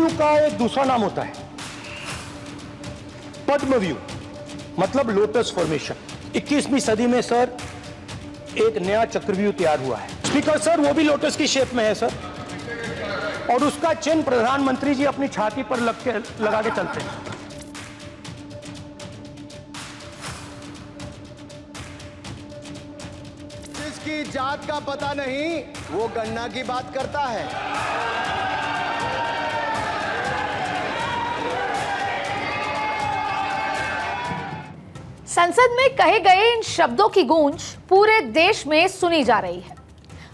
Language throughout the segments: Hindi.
चक्रव्यूह का एक दूसरा नाम होता है पद्मव्यूह, मतलब लोटस फॉर्मेशन। 21वीं सदी में सर एक नया चक्रव्यूह तैयार हुआ है। स्पीकर सर वो भी लोटस की शेप में है सर, और उसका चिन्ह प्रधानमंत्री जी अपनी छाती पर लगा के चलते हैं। जिसकी जात का पता नहीं वो गन्ना की बात करता है। संसद में कहे गए इन शब्दों की गूंज पूरे देश में सुनी जा रही है।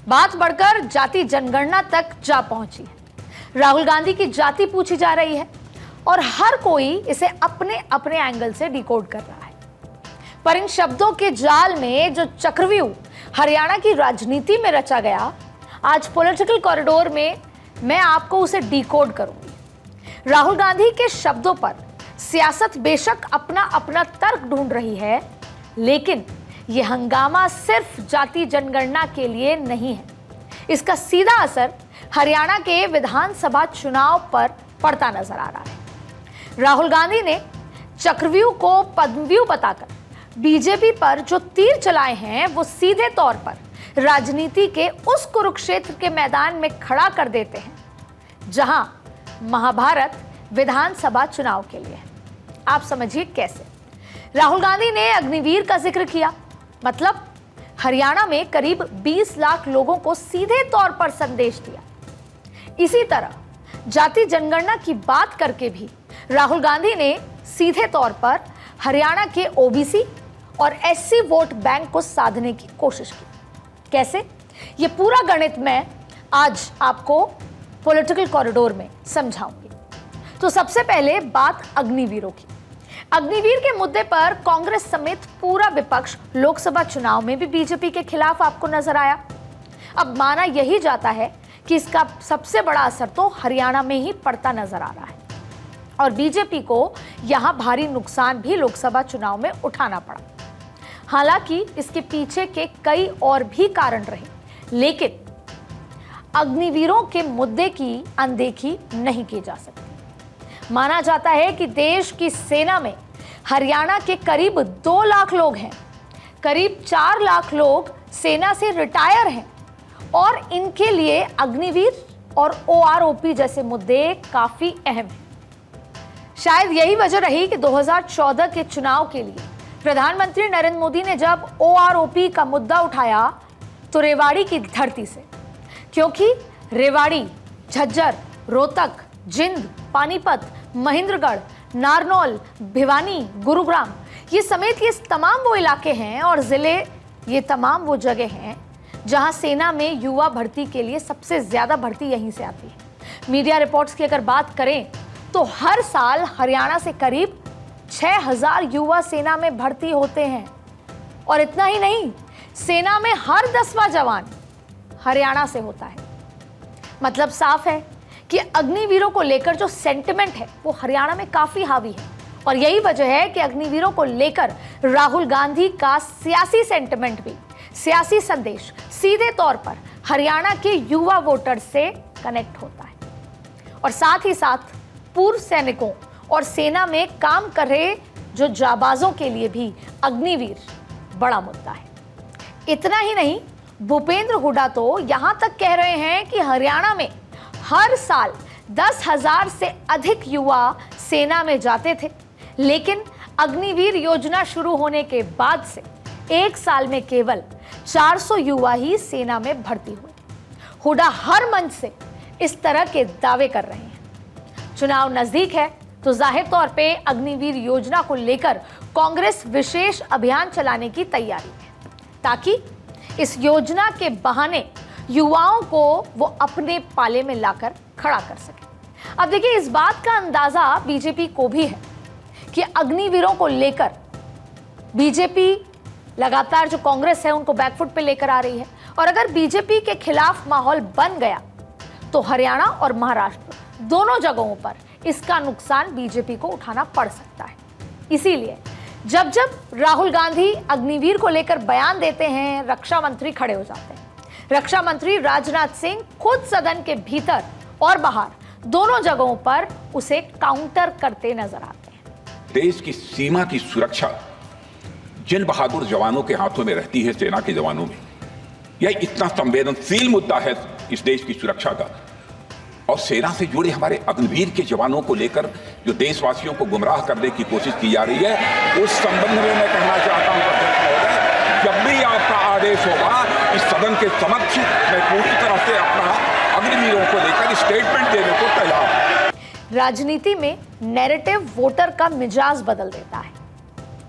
बात बढ़कर जाति जनगणना तक जा पहुंची है। राहुल गांधी की जाति पूछी जा रही है और हर कोई इसे अपने अपने एंगल से डिकोड कर रहा है। पर इन शब्दों के जाल में जो चक्रव्यूह हरियाणा की राजनीति में रचा गया, आज पॉलिटिकल कॉरिडोर में मैं आपको उसे डिकोड करूंगी। राहुल गांधी के शब्दों पर सियासत बेशक अपना अपना तर्क ढूंढ रही है, लेकिन यह हंगामा सिर्फ जाति जनगणना के लिए नहीं है। इसका सीधा असर हरियाणा के विधानसभा चुनाव पर पड़ता नजर आ रहा है। राहुल गांधी ने चक्रव्यूह को पद्मव्यूह बताकर बीजेपी पर जो तीर चलाए हैं, वो सीधे तौर पर राजनीति के उस कुरुक्षेत्र के मैदान में खड़ा कर देते हैं जहां महाभारत विधानसभा चुनाव के लिए है। आप समझिए कैसे। राहुल गांधी ने अग्निवीर का जिक्र किया, मतलब हरियाणा में करीब 20 लाख लोगों को सीधे तौर पर संदेश दिया। इसी तरह जाति जनगणना की बात करके भी राहुल गांधी ने सीधे तौर पर हरियाणा के ओबीसी और एससी वोट बैंक को साधने की कोशिश की। कैसे, ये पूरा गणित मैं आज आपको पॉलिटिकल कॉरिडोर में समझाऊंगी। तो सबसे पहले बात अग्निवीरों की। अग्निवीर के मुद्दे पर कांग्रेस समेत पूरा विपक्ष लोकसभा चुनाव में भी बीजेपी के खिलाफ आपको नजर आया। अब माना यही जाता है कि इसका सबसे बड़ा असर तो हरियाणा में ही पड़ता नजर आ रहा है और बीजेपी को यहां भारी नुकसान भी लोकसभा चुनाव में उठाना पड़ा। हालांकि इसके पीछे के कई और भी कारण रहे, लेकिन अग्निवीरों के मुद्दे की अनदेखी नहीं की जा सकती। माना जाता है कि देश की सेना में हरियाणा के करीब 2 लाख लोग हैं। करीब 4 लाख लोग सेना से रिटायर हैं और इनके लिए अग्निवीर और ओआरओपी जैसे मुद्दे काफी अहम हैं। शायद यही वजह रही कि 2014 के चुनाव के लिए प्रधानमंत्री नरेंद्र मोदी ने जब ओआरओपी का मुद्दा उठाया तो रेवाड़ी की धरती से, क्योंकि रेवाड़ी, झज्जर, रोहतक, जिंद, पानीपत, महेंद्रगढ़, नारनौल, भिवानी, गुरुग्राम ये समेत ये तमाम वो इलाके हैं और जिले, ये तमाम वो जगह हैं जहां सेना में युवा भर्ती के लिए सबसे ज्यादा भर्ती यहीं से आती है। मीडिया रिपोर्ट्स की अगर बात करें तो हर साल हरियाणा से करीब 6000 युवा सेना में भर्ती होते हैं और इतना ही नहीं, सेना में हर 10वां जवान हरियाणा से होता है। मतलब साफ है कि अग्निवीरों को लेकर जो सेंटिमेंट है वो हरियाणा में काफी हावी है और यही वजह है कि अग्निवीरों को लेकर राहुल गांधी का सियासी सेंटिमेंट भी, सियासी संदेश सीधे तौर पर हरियाणा के युवा वोटर्स से कनेक्ट होता है। और साथ ही साथ पूर्व सैनिकों और सेना में काम कर रहे जो जाबाजों के लिए भी अग्निवीर बड़ा मुद्दा है। इतना ही नहीं, भूपेंद्र हुड्डा तो यहां तक कह रहे हैं कि हरियाणा में हर साल 10,000 से अधिक युवा सेना में जाते थे, लेकिन अग्निवीर योजना शुरू होने के बाद से एक साल में केवल 400 युवा ही सेना में भर्ती हुए। हुड्डा हर मंच से इस तरह के दावे कर रहे हैं। चुनाव नजदीक है तो जाहिर तौर पे अग्निवीर योजना को लेकर कांग्रेस विशेष अभियान चलाने की तैयारी है ताकि इस योजना के बहाने युवाओं को वो अपने पाले में लाकर खड़ा कर सके। अब देखिए, इस बात का अंदाजा बीजेपी को भी है कि अग्निवीरों को लेकर बीजेपी लगातार जो कांग्रेस है उनको बैकफुट पे लेकर आ रही है और अगर बीजेपी के खिलाफ माहौल बन गया तो हरियाणा और महाराष्ट्र दोनों जगहों पर इसका नुकसान बीजेपी को उठाना पड़ सकता है। इसीलिए जब जब राहुल गांधी अग्निवीर को लेकर बयान देते हैं, रक्षा मंत्री खड़े हो जाते हैं। रक्षा मंत्री राजनाथ सिंह खुद सदन के भीतर और बाहर दोनों जगहों पर उसे काउंटर करते नजर आते हैं। देश की सीमा की सुरक्षा जिन बहादुर जवानों के हाथों में रहती है, सेना के जवानों में, यह इतना संवेदनशील मुद्दा है इस देश की सुरक्षा का, और सेना से जुड़े हमारे अग्निवीर के जवानों को लेकर जो देशवासियों को गुमराह करने की कोशिश की जा रही है, उस संबंध में मैं कहना चाहता हूं अध्यक्ष महोदय, जब भी आपका आदेश होगा इस सदन के समक्ष मैं पूरी तरह से अपना अग्निवीरों को लेकर स्टेटमेंट देने को तैयार हूं। राजनीति में नैरेटिव वोटर का मिजाज बदल देता है,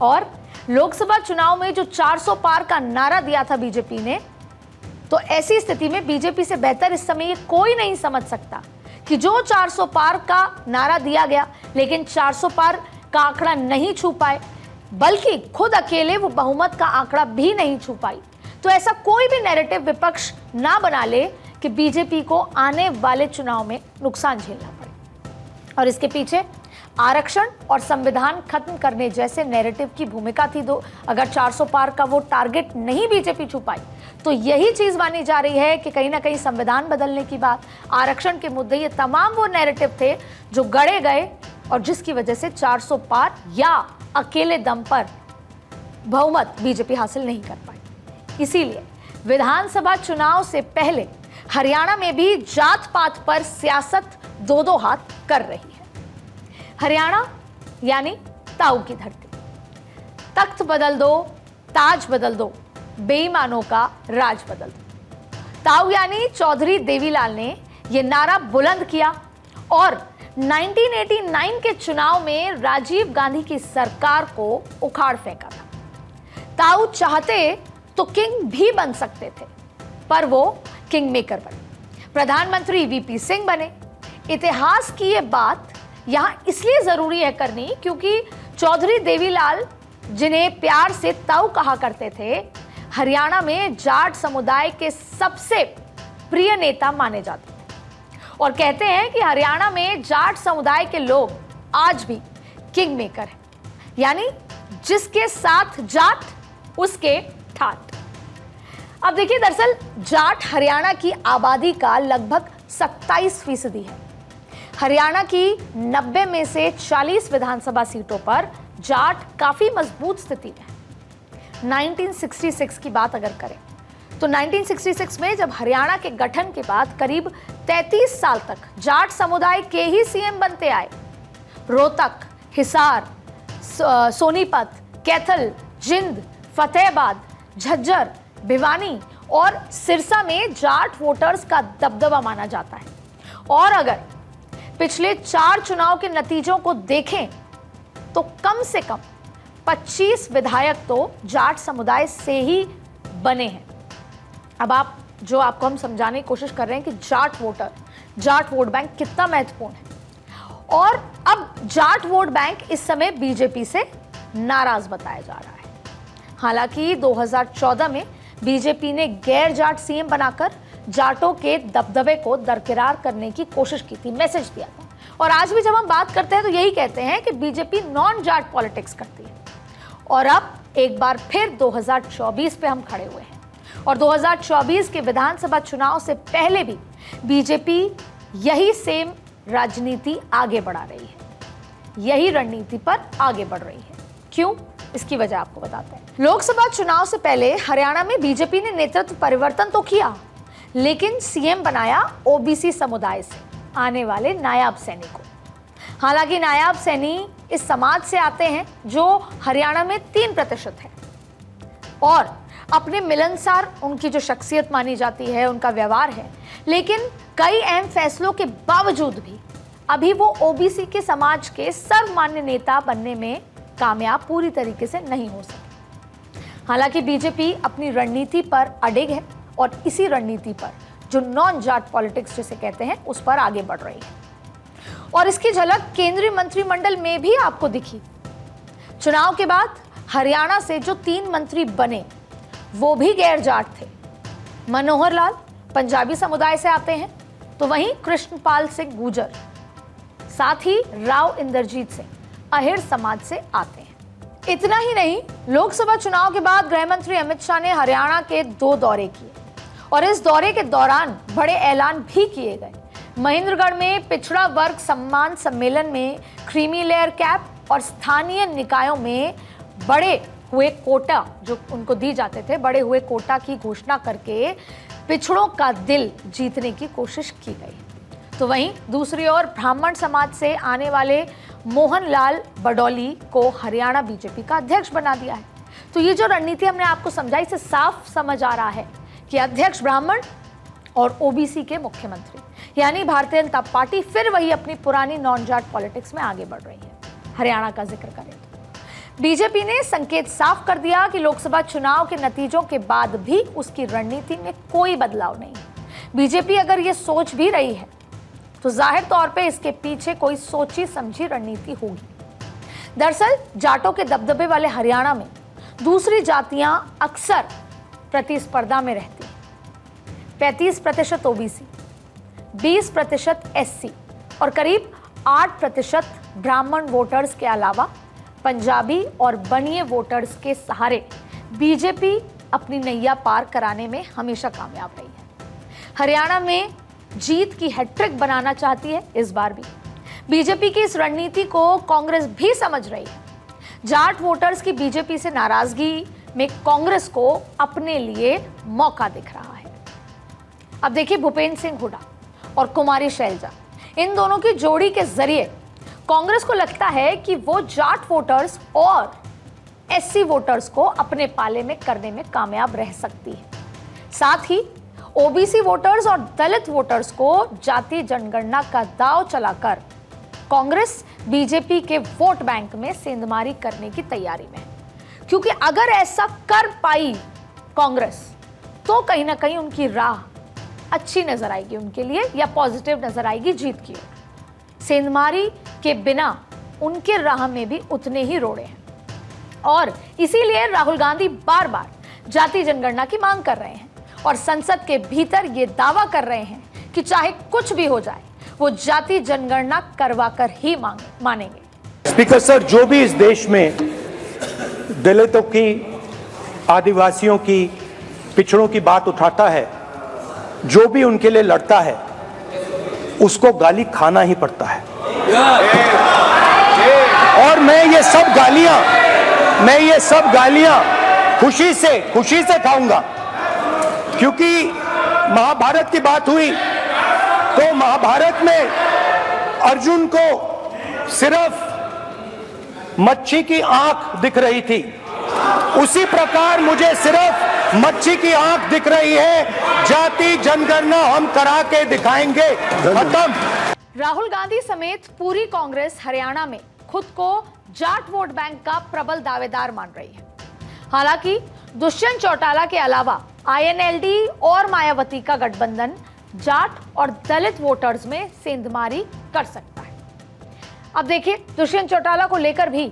और लोकसभा चुनाव में जो 400 पार का नारा दिया था बीजेपी ने, तो ऐसी स्थिति में बीजेपी से बेहतर इस समय कोई नहीं समझ सकता कि जो 400 पार का नारा दिया गया लेकिन 400 पार का आंकड़ा नहीं छू पाए, बल्कि खुद अकेले वो बहुमत का आंकड़ा भी नहीं छू पाई, तो ऐसा कोई भी नैरेटिव विपक्ष ना बना ले कि बीजेपी को आने वाले चुनाव में नुकसान झेलना पड़े। और इसके पीछे आरक्षण और संविधान खत्म करने जैसे नैरेटिव की भूमिका थी। अगर 400 पार का वो टारगेट नहीं बीजेपी छू पाई, तो यही चीज मानी जा रही है कि कहीं ना कहीं संविधान बदलने की बात, आरक्षण के मुद्दे, ये तमाम वो नैरेटिव थे जो गढ़े गए और जिसकी वजह से 400 पार या अकेले दम पर बहुमत बीजेपी हासिल नहीं कर पाई। इसीलिए विधानसभा चुनाव से पहले हरियाणा में भी जात पात पर सियासत दो हाथ कर रही है। हरियाणा यानी ताऊ की धरती। तख्त बदल दो, ताज बदल दो, बेईमानों का राज बदल दो। ताऊ यानी चौधरी देवीलाल ने यह नारा बुलंद किया और 1989 के चुनाव में राजीव गांधी की सरकार को उखाड़ फेंका था। ताऊ चाहते तो किंग भी बन सकते थे, पर वो किंग मेकर बने, प्रधानमंत्री वीपी सिंह बने। इतिहास की ये बात यहां इसलिए जरूरी है करनी क्योंकि चौधरी देवीलाल, जिन्हें प्यार से ताऊ कहा करते थे, हरियाणा में जाट समुदाय के सबसे प्रिय नेता माने जाते थे और कहते हैं कि हरियाणा में जाट समुदाय के लोग आज भी किंग मेकर हैं, यानी जिसके साथ जाट उसके ठाट। अब देखिए, दरअसल जाट हरियाणा की आबादी का लगभग 27% है। हरियाणा की 90 में से 40 विधानसभा सीटों पर जाट काफी मजबूत स्थिति में है। 1966 की बात अगर करें तो 1966 में जब हरियाणा के गठन के बाद करीब 33 साल तक जाट समुदाय के ही सीएम बनते आए। रोहतक, हिसार, सोनीपत, कैथल, जिंद, फतेहाबाद, झज्जर, भिवानी और सिरसा में जाट वोटर्स का दबदबा माना जाता है। और अगर पिछले 4 चुनाव के नतीजों को देखें तो कम से कम 25 विधायक तो जाट समुदाय से ही बने हैं। अब आपको हम समझाने की कोशिश कर रहे हैं कि जाट वोट बैंक कितना महत्वपूर्ण है, और अब जाट वोट बैंक इस समय बीजेपी से नाराज बताया जा रहा है। हालांकि 2014 में बीजेपी ने गैर जाट सीएम बनाकर जाटों के दबदबे को दरकिरार करने की कोशिश की थी, मैसेज दिया था। और आज भी जब हम बात करते हैं तो यही कहते हैं कि बीजेपी नॉन जाट पॉलिटिक्स करती है। और अब एक बार फिर 2024 पे हम खड़े हुए हैं, और 2024 के विधानसभा चुनाव से पहले भी बीजेपी यही सेम राजनीति आगे बढ़ा रही है, यही रणनीति पर आगे बढ़ रही है। क्यों? इसकी वजह आपको बताते हैं। लोकसभा चुनाव से पहले हरियाणा में बीजेपी ने नेतृत्व परिवर्तन तो किया, लेकिन सीएम बनाया ओबीसी समुदाय से आने वाले नायाब सैनी को। हालांकि नायाब सैनी इस समाज से आते हैं जो हरियाणा में 3% है, और अपने मिलनसार उनकी जो शख्सियत मानी जाती है, उनका व्यवहार है, लेकिन कई अहम फैसलों के बावजूद भी अभी वो ओबीसी के समाज के सर्वमान्य नेता बनने में कामयाब पूरी तरीके से नहीं हो सके। हालांकि बीजेपी अपनी रणनीति पर अडिग है और इसी रणनीति पर, जो नॉन जाट पॉलिटिक्स जिसे कहते हैं, उस पर आगे बढ़ रही है। और इसकी झलक केंद्रीय मंत्रिमंडल में भी आपको दिखी। चुनाव के बाद हरियाणा से जो 3 मंत्री बने वो भी गैर जाट थे। मनोहर लाल पंजाबी समुदाय से आते हैं, तो वहीं कृष्णपाल सिंह गुर्जर, साथ ही राव इंद्रजीत सिंह अहिर समाज से आते हैं। इतना ही नहीं, लोकसभा चुनाव के बाद गृह मंत्री अमित शाह ने हरियाणा के 2 दौरे किए, और इस दौरे के दौरान बड़े ऐलान भी किए गए। महेंद्रगढ़ में पिछड़ा वर्ग सम्मान सम्मेलन में क्रीमी लेयर कैप और स्थानीय निकायों में बड़े हुए कोटा जो उनको दी जाते थे, बड़े हुए कोटा की घोषणा करके पिछड़ों का दिल जीतने की कोशिश की गई। तो वहीं दूसरी ओर ब्राह्मण समाज से आने वाले मोहनलाल बडौली को हरियाणा बीजेपी का अध्यक्ष बना दिया है। तो ये जो रणनीति हमने आपको समझाई, इससे साफ समझ आ रहा है कि अध्यक्ष ब्राह्मण और ओबीसी के मुख्यमंत्री, यानी भारतीय जनता पार्टी फिर वही अपनी पुरानी नॉन जाट पॉलिटिक्स में आगे बढ़ रही है। हरियाणा का जिक्र करें तो बीजेपी ने संकेत साफ कर दिया कि लोकसभा चुनाव के नतीजों के बाद भी उसकी रणनीति में कोई बदलाव नहीं है। बीजेपी अगर ये सोच भी रही है तो जाहिर तौर पे इसके पीछे कोई सोची समझी रणनीति होगी। दरअसल जाटों के दबदबे वाले हरियाणा में दूसरी जातियां अक्सर प्रतिस्पर्धा में रहती हैं। 35% ओबीसी, 20% एससी और करीब 8% ब्राह्मण वोटर्स के अलावा पंजाबी और बनिए वोटर्स के सहारे बीजेपी अपनी नैया पार कराने में हमेशा कामयाब रही है। हरियाणा में जीत की हैट्रिक बनाना चाहती है इस बार भी। बीजेपी की इस रणनीति को कांग्रेस भी समझ रही है। जाट वोटर्स की बीजेपी से नाराजगी में कांग्रेस को अपने लिए मौका दिख रहा है। अब देखिए भूपेंद्र सिंह हुड्डा और कुमारी शैलजा, इन दोनों की जोड़ी के जरिए कांग्रेस को लगता है कि वो जाट वोटर्स और एससी वोटर्स को अपने पाले में करने में कामयाब रह सकती है। साथ ही ओबीसी वोटर्स और दलित वोटर्स को जाति जनगणना का दांव चलाकर कांग्रेस बीजेपी के वोट बैंक में सेंधमारी करने की तैयारी में है। क्योंकि अगर ऐसा कर पाई कांग्रेस तो कहीं ना कहीं उनकी राह अच्छी नजर आएगी उनके लिए, या पॉजिटिव नजर आएगी जीत की ओर। सेंधमारी के बिना उनके राह में भी उतने ही रोड़े हैं और इसीलिए राहुल गांधी बार बार जाति जनगणना की मांग कर रहे हैं और संसद के भीतर ये दावा कर रहे हैं कि चाहे कुछ भी हो जाए वो जाति जनगणना करवाकर ही मानेंगे। स्पीकर सर, जो भी इस देश में दलितों की, आदिवासियों की, पिछड़ों की बात उठाता है, जो भी उनके लिए लड़ता है, उसको गाली खाना ही पड़ता है। और मैं ये सब गालियां खुशी से खाऊंगा, क्योंकि महाभारत की बात हुई तो महाभारत में अर्जुन को सिर्फ मच्छी की आंख दिख रही थी, उसी प्रकार मुझे सिर्फ मच्छी की आंख दिख रही है। जाति जनगणना हम करा के दिखाएंगे। खत्म। राहुल गांधी समेत पूरी कांग्रेस हरियाणा में खुद को जाट वोट बैंक का प्रबल दावेदार मान रही है। हालांकि दुष्यंत चौटाला के अलावा आईएनएलडी और मायावती का गठबंधन जाट और दलित वोटर्स में सेंधमारी कर सकता है। अब देखिए दुष्यंत चौटाला को लेकर भी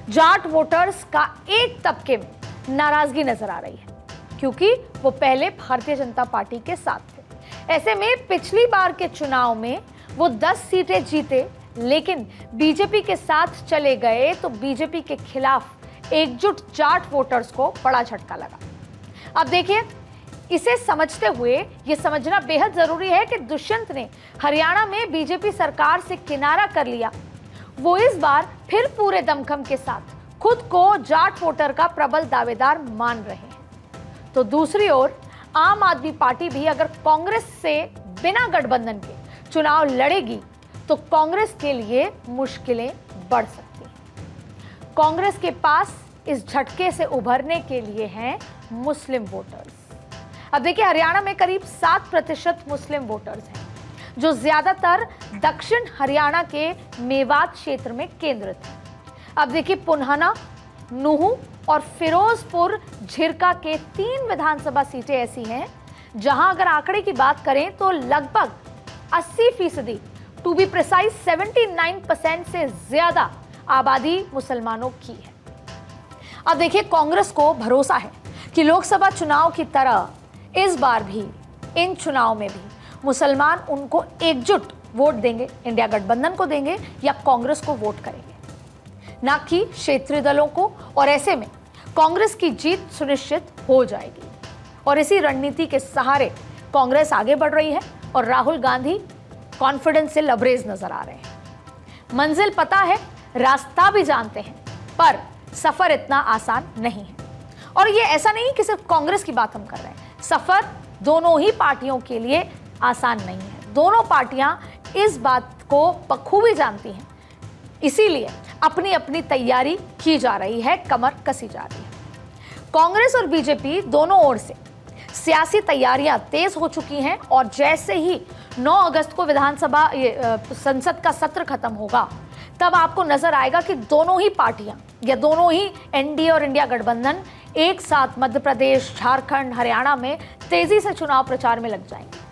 जाट वोटर्स का एक तबके में नाराजगी नजर आ रही है, क्योंकि वो पहले भारतीय जनता पार्टी के साथ थे। ऐसे में पिछली बार के चुनाव में वो 10 सीटें जीते, लेकिन बीजेपी के साथ चले गए तो बीजेपी के खिलाफ एकजुट जाट वोटर्स को बड़ा झटका लगा। अब देखिए, इसे समझते हुए यह समझना बेहद जरूरी है कि दुष्यंत ने हरियाणा में बीजेपी सरकार से किनारा कर लिया। वो इस बार फिर पूरे दमखम के साथ खुद को जाट वोटर का प्रबल दावेदार मान रहे हैं। तो दूसरी ओर आम आदमी पार्टी भी अगर कांग्रेस से बिना गठबंधन के चुनाव लड़ेगी तो कांग्रेस के लिए मुश्किलें बढ़ सकती हैं। कांग्रेस के पास इस झटके से उभरने के लिए हैं मुस्लिम वोटर्स। अब देखिए, हरियाणा में करीब 7% मुस्लिम वोटर्स हैं, जो ज्यादातर दक्षिण हरियाणा के मेवात क्षेत्र में केंद्रित हैं। अब देखिए, पुन्हाना, नूहू और फिरोजपुर झिरका के 3 विधानसभा सीटें ऐसी हैं जहां अगर आंकड़े की बात करें तो लगभग 80%, टू बी प्रिसाइज 79% से ज्यादा आबादी मुसलमानों की है। अब देखिए, कांग्रेस को भरोसा है कि लोकसभा चुनाव की तरह इस बार भी, इन चुनाव में भी मुसलमान उनको एकजुट वोट देंगे, इंडिया गठबंधन को देंगे या कांग्रेस को वोट करेंगे, ना कि क्षेत्रीय दलों को। और ऐसे में कांग्रेस की जीत सुनिश्चित हो जाएगी। और इसी रणनीति के सहारे कांग्रेस आगे बढ़ रही है और राहुल गांधी कॉन्फिडेंस से लबरेज नजर आ रहे हैं। मंजिल पता है, रास्ता भी जानते हैं, पर सफर इतना आसान नहीं है। और ये ऐसा नहीं कि सिर्फ कांग्रेस की बात हम कर रहे हैं, सफर दोनों ही पार्टियों के लिए आसान नहीं है। दोनों पार्टियां इस बात को बखूबी जानती हैं, इसीलिए अपनी अपनी तैयारी की जा रही है, कमर कसी जा रही है। कांग्रेस और बीजेपी दोनों ओर से सियासी तैयारियां तेज हो चुकी हैं और जैसे ही 9 अगस्त को विधानसभा संसद का सत्र खत्म होगा, तब आपको नजर आएगा कि दोनों ही पार्टियां या दोनों ही एनडीए और इंडिया गठबंधन एक साथ मध्य प्रदेश, झारखंड, हरियाणा में तेजी से चुनाव प्रचार में लग जाएंगे।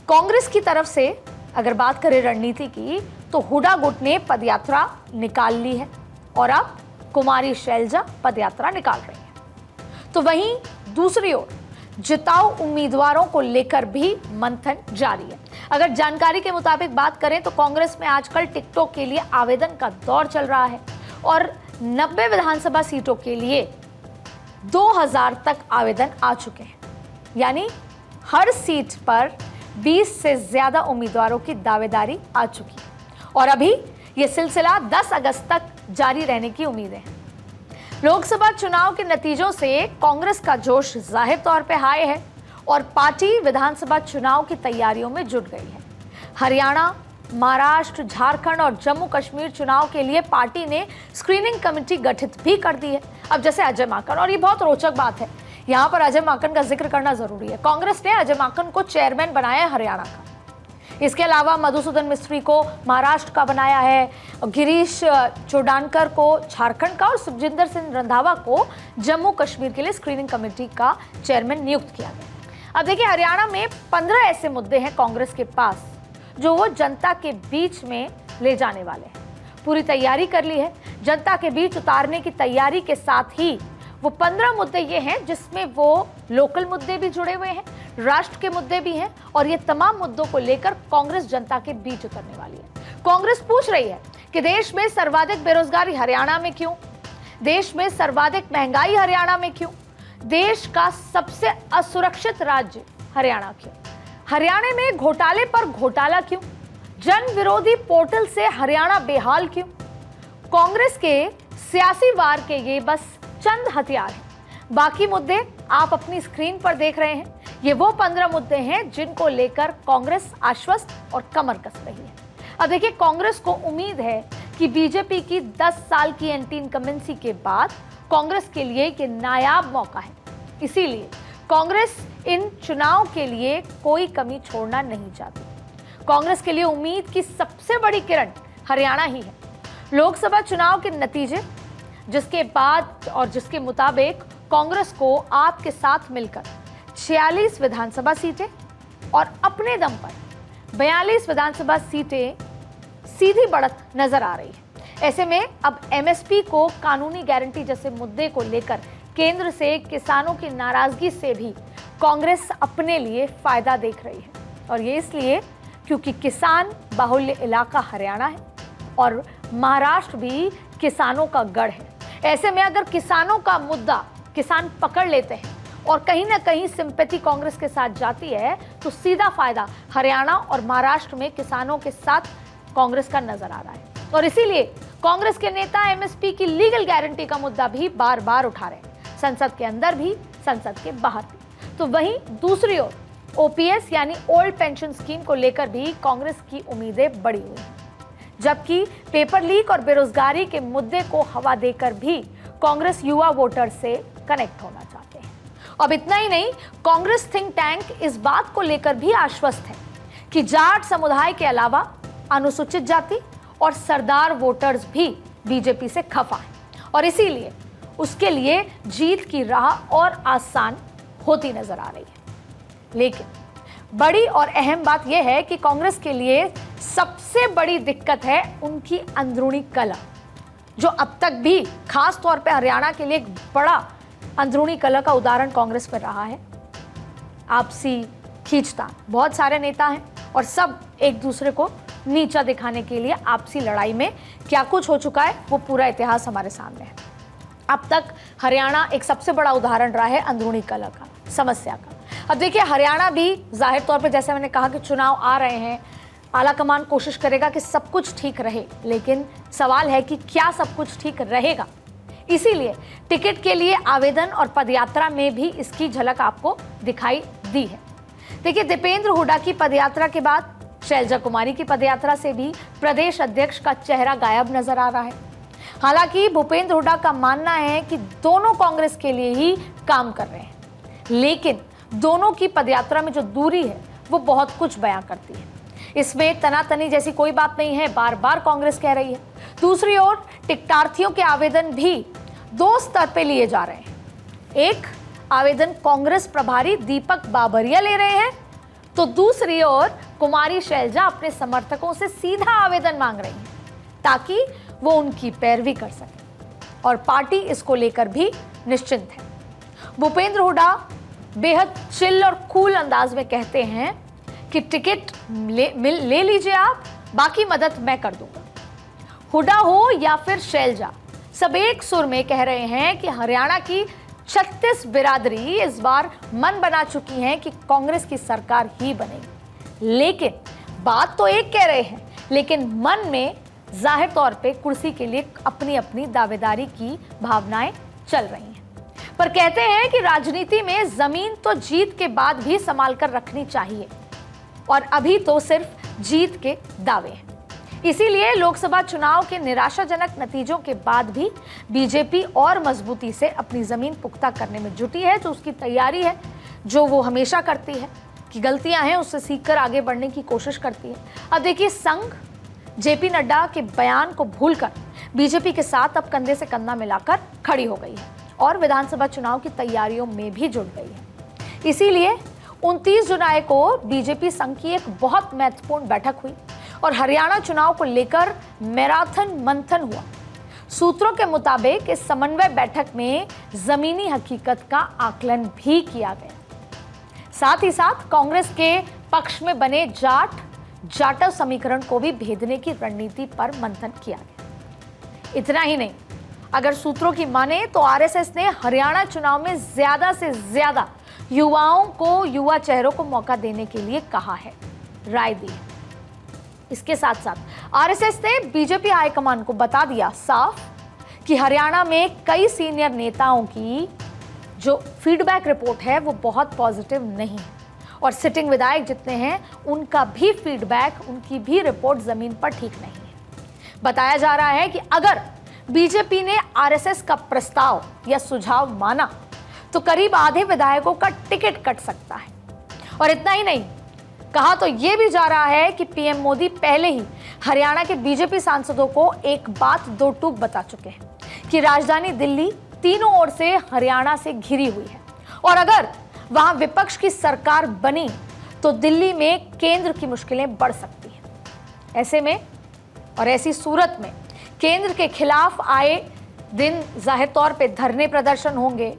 कांग्रेस की तरफ से अगर बात करें रणनीति की, तो हुडा गुट ने पदयात्रा निकाल ली है और अब कुमारी शैलजा पदयात्रा निकाल रही है। तो वहीं दूसरी ओर जिताऊ उम्मीदवारों को लेकर भी मंथन जारी है। अगर जानकारी के मुताबिक बात करें तो कांग्रेस में आजकल टिकटों के लिए आवेदन का दौर चल रहा है और 90 विधानसभा सीटों के लिए 2000 तक आवेदन आ चुके हैं। यानी हर सीट पर 20 से ज्यादा उम्मीदवारों की दावेदारी आ चुकी है और अभी यह सिलसिला 10 अगस्त तक जारी रहने की उम्मीद है। लोकसभा चुनाव के नतीजों से कांग्रेस का जोश जाहिर तौर पे हाई है और पार्टी विधानसभा चुनाव की तैयारियों में जुट गई है। हरियाणा, महाराष्ट्र, झारखंड और जम्मू कश्मीर चुनाव के लिए पार्टी ने स्क्रीनिंग कमेटी गठित भी कर दी है। अब जैसे अजय माकन, और ये बहुत रोचक बात है, यहाँ पर अजय माकन का जिक्र करना जरूरी है। कांग्रेस ने अजय माकन को चेयरमैन बनाया है हरियाणा का। इसके अलावा मधुसूदन मिस्त्री को महाराष्ट्र का बनाया है, गिरीश चोडानकर को झारखंड का और सुखजिंदर सिंह रंधावा को जम्मू कश्मीर के लिए स्क्रीनिंग कमेटी का चेयरमैन नियुक्त किया गया। अब देखिए, हरियाणा में 15 ऐसे मुद्दे हैं कांग्रेस के पास जो वो जनता के बीच में ले जाने वाले हैं। पूरी तैयारी कर ली है, जनता के बीच उतारने की तैयारी के साथ ही वो 15 मुद्दे ये हैं जिसमें वो लोकल मुद्दे भी जुड़े हुए हैं, राष्ट्र के मुद्दे भी हैं और ये तमाम मुद्दों को लेकर कांग्रेस जनता के बीच उतरने वाली है। कांग्रेस पूछ रही है कि देश में सर्वाधिक बेरोजगारी हरियाणा में क्यों, देश में सर्वाधिक महंगाई हरियाणा में क्यों, देश का सबसे असुरक्षित राज्य हरियाणा क्यों, हरियाणा में घोटाले पर घोटाला क्यों, जन विरोधी पोर्टल से हरियाणा बेहाल क्यों। कांग्रेस के सियासी वार के ये बस चंद हथियार हैं, बाकी मुद्दे आप अपनी स्क्रीन पर देख रहे हैं। ये वो 15 मुद्दे हैं जिनको लेकर कांग्रेस आश्वस्त और कमर कस रही है। अब देखिए, कांग्रेस को उम्मीद है कि बीजेपी की 10 साल की एंटी इनकम्बेंसी के बाद कांग्रेस के लिए ये नायाब मौका है। इसीलिए कांग्रेस इन चुनाव के लिए कोई कमी छोड़ना नहीं चाहती। कांग्रेस के लिए उम्मीद की सबसे बड़ी किरण हरियाणा ही है। लोकसभा चुनाव के नतीजे जिसके बाद और जिसके मुताबिक कांग्रेस को आपके साथ मिलकर 46 विधानसभा सीटें और अपने दम पर 42 विधानसभा सीटें सीधी बढ़त नजर आ रही है। ऐसे में अब एमएसपी को कानूनी गारंटी जैसे मुद्दे को लेकर केंद्र से किसानों की नाराजगी से भी कांग्रेस अपने लिए फायदा देख रही है और ये इसलिए क्योंकि किसान बाहुल्य इलाका हरियाणा है और महाराष्ट्र भी किसानों का गढ़ है। ऐसे में अगर किसानों का मुद्दा किसान पकड़ लेते हैं और कहीं ना कहीं सिंपैथी कांग्रेस के साथ जाती है तो सीधा फायदा हरियाणा और महाराष्ट्र में किसानों के साथ कांग्रेस का नजर आ रहा है और इसीलिए कांग्रेस के नेता एमएसपी की लीगल गारंटी का मुद्दा भी बार बार उठा रहे हैं, संसद के अंदर भी, संसद के बाहर भी। तो वहीं दूसरी ओर ओपीएस यानी ओल्ड पेंशन स्कीम को लेकर भी कांग्रेस की उम्मीदें बढ़ी हुई हैं, जबकि पेपर लीक और बेरोजगारी के मुद्दे को हवा देकर भी कांग्रेस युवा वोटर से कनेक्ट होना चाहते हैं। अब इतना ही नहीं, कांग्रेस थिंक टैंक इस बात को लेकर भी आश्वस्त है कि जाट समुदाय के अलावा अनुसूचित जाति और सरदार वोटर्स भी बीजेपी से खफा हैं और इसीलिए उसके लिए जीत की राह और आसान होती नजर आ रही है। लेकिन बड़ी और अहम बात यह है कि कांग्रेस के लिए सबसे बड़ी दिक्कत है उनकी अंदरूनी कलह, जो अब तक भी खास तौर पे हरियाणा के लिए एक बड़ा अंदरूनी कलह का उदाहरण कांग्रेस पर रहा है। आपसी खींचतान, बहुत सारे नेता हैं और सब एक दूसरे को नीचा दिखाने के लिए आपसी लड़ाई में क्या कुछ हो चुका है वो पूरा इतिहास हमारे सामने है। अब तक हरियाणा एक सबसे बड़ा उदाहरण रहा है अंदरूनी कलह का, समस्या का। अब देखिए, हरियाणा भी जाहिर तौर पे जैसे मैंने कहा कि चुनाव आ रहे हैं, आलाकमान कोशिश करेगा कि सब कुछ ठीक रहे, लेकिन सवाल है कि क्या सब कुछ ठीक रहेगा। इसीलिए टिकट के लिए आवेदन और पदयात्रा में भी इसकी झलक आपको दिखाई दी है। देखिए, दीपेंद्र हुड्डा की पदयात्रा के बाद शैलजा कुमारी की पदयात्रा से भी प्रदेश अध्यक्ष का चेहरा गायब नजर आ रहा है। हालांकि भूपेंद्र हुड्डा का मानना है कि दोनों कांग्रेस के लिए ही काम कर रहे हैं, लेकिन दोनों की पदयात्रा में जो दूरी है वो बहुत कुछ बयां करती है। इसमें तनातनी जैसी कोई बात नहीं है, बार बार कांग्रेस कह रही है। दूसरी ओर टिकटार्थियों के आवेदन भी दो स्तर पे लिए जा रहे हैं। एक आवेदन कांग्रेस प्रभारी दीपक बाबरिया ले रहे हैं, तो दूसरी ओर कुमारी शैलजा अपने समर्थकों से सीधा आवेदन मांग रही हैं ताकि वो उनकी पैरवी कर सके, और पार्टी इसको लेकर भी निश्चिंत है। भूपेंद्र हुड्डा बेहद चिल और कूल अंदाज में कहते हैं कि टिकट ले लीजिए आप, बाकी मदद मैं कर दूंगा। हुड्डा हो या फिर शैलजा, सब एक सुर में कह रहे हैं कि हरियाणा की 36 बिरादरी इस बार मन बना चुकी हैं कि कांग्रेस की सरकार ही बनेगी। लेकिन बात तो एक कह रहे हैं, लेकिन मन में जाहिर तौर पे कुर्सी के लिए अपनी अपनी दावेदारी की भावनाएं चल रही हैं। पर कहते हैं कि राजनीति में जमीन तो जीत के बाद भी संभाल कर रखनी चाहिए, और अभी तो सिर्फ जीत के दावे हैं। इसीलिए लोकसभा चुनाव के निराशाजनक नतीजों के बाद भी बीजेपी और मजबूती से अपनी जमीन पुख्ता करने में जुटी है, जो उसकी तैयारी है, जो वो हमेशा करती है कि गलतियां हैं उससे सीखकर आगे बढ़ने की कोशिश करती है। अब देखिए, संघ जेपी नड्डा के बयान को भूलकर बीजेपी के साथ अब कंधे से कंधा मिलाकर खड़ी हो गई है और विधानसभा चुनाव की तैयारियों में भी जुट गई है। इसीलिए 29 जुलाई को बीजेपी संघ की एक बहुत महत्वपूर्ण बैठक हुई और हरियाणा चुनाव को लेकर मैराथन मंथन हुआ। सूत्रों के मुताबिक इस समन्वय बैठक में जमीनी हकीकत का आकलन भी किया गया। साथ ही साथ कांग्रेस के पक्ष में बने जाटव समीकरण को भी भेदने की रणनीति पर मंथन किया गया। इतना ही नहीं, अगर सूत्रों की माने तो आरएसएस ने हरियाणा चुनाव में ज्यादा से ज्यादा युवाओं को, युवा चेहरों को मौका देने के लिए कहा है, राय दी है। इसके साथ साथ आरएसएस ने बीजेपी हाईकमान को बता दिया साफ कि हरियाणा में कई सीनियर नेताओं की जो फीडबैक रिपोर्ट है वो बहुत पॉजिटिव नहीं है, और सिटिंग विधायक जितने हैं उनका भी फीडबैक, उनकी भी रिपोर्ट जमीन पर ठीक नहीं है। बताया जा रहा है कि अगर बीजेपी ने आरएसएस का प्रस्ताव या सुझाव माना तो करीब आधे विधायकों का टिकट कट सकता है। और इतना ही नहीं, कहा तो यह भी जा रहा है कि पीएम मोदी पहले ही हरियाणा के बीजेपी सांसदों को एक बात दो टूक बता चुके हैं कि राजधानी दिल्ली तीनों ओर से हरियाणा से घिरी हुई है, और अगर वहां विपक्ष की सरकार बनी तो दिल्ली में केंद्र की मुश्किलें बढ़ सकती हैं। ऐसे में और ऐसी सूरत में केंद्र के खिलाफ आए दिन जाहिर तौर पे धरने प्रदर्शन होंगे,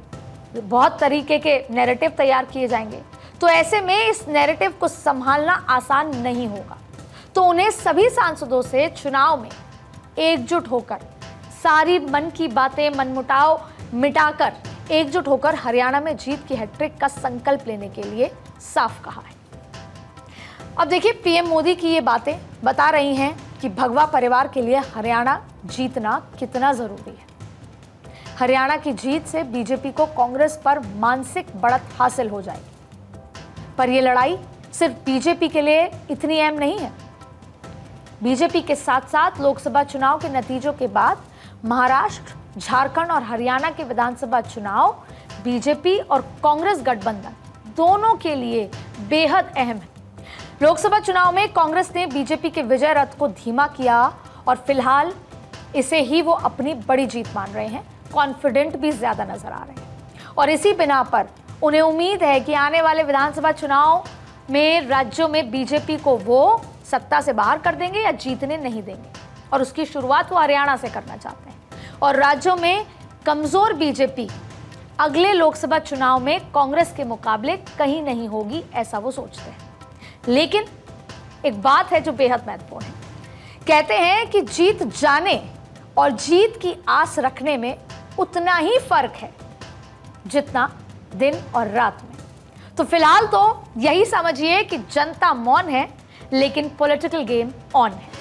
बहुत तरीके के नैरेटिव तैयार किए जाएंगे, तो ऐसे में इस नैरेटिव को संभालना आसान नहीं होगा। तो उन्हें सभी सांसदों से चुनाव में एकजुट होकर, सारी मन की बातें, मनमुटाव मिटाकर एकजुट होकर हरियाणा में जीत की हैट्रिक का संकल्प लेने के लिए साफ कहा है। अब देखिए, पीएम मोदी की ये बातें बता रही हैं कि भगवा परिवार के लिए हरियाणा जीतना कितना जरूरी है। हरियाणा की जीत से बीजेपी को कांग्रेस पर मानसिक बढ़त हासिल हो जाएगी। पर यह लड़ाई सिर्फ बीजेपी के लिए इतनी अहम नहीं है। बीजेपी के साथ साथ लोकसभा चुनाव के नतीजों के बाद महाराष्ट्र, झारखंड और हरियाणा के विधानसभा चुनाव बीजेपी और कांग्रेस गठबंधन दोनों के लिए बेहद अहम है। लोकसभा चुनाव में कांग्रेस ने बीजेपी के विजय रथ को धीमा किया और फिलहाल इसे ही वो अपनी बड़ी जीत मान रहे हैं, कॉन्फिडेंट भी ज्यादा नजर आ रहे हैं, और इसी बिना पर उन्हें उम्मीद है कि आने वाले विधानसभा चुनाव में राज्यों में बीजेपी को वो सत्ता से बाहर कर देंगे या जीतने नहीं देंगे, और उसकी शुरुआत वो हरियाणा से करना चाहते हैं। और राज्यों में कमजोर बीजेपी अगले लोकसभा चुनाव में कांग्रेस के मुकाबले कहीं नहीं होगी, ऐसा वो सोचते हैं। लेकिन एक बात है जो बेहद महत्वपूर्ण है। कहते हैं कि जीत जाने और जीत की आस रखने में उतना ही फर्क है जितना दिन और रात में। तो फिलहाल तो यही समझिए कि जनता मौन है, लेकिन पॉलिटिकल गेम ऑन है।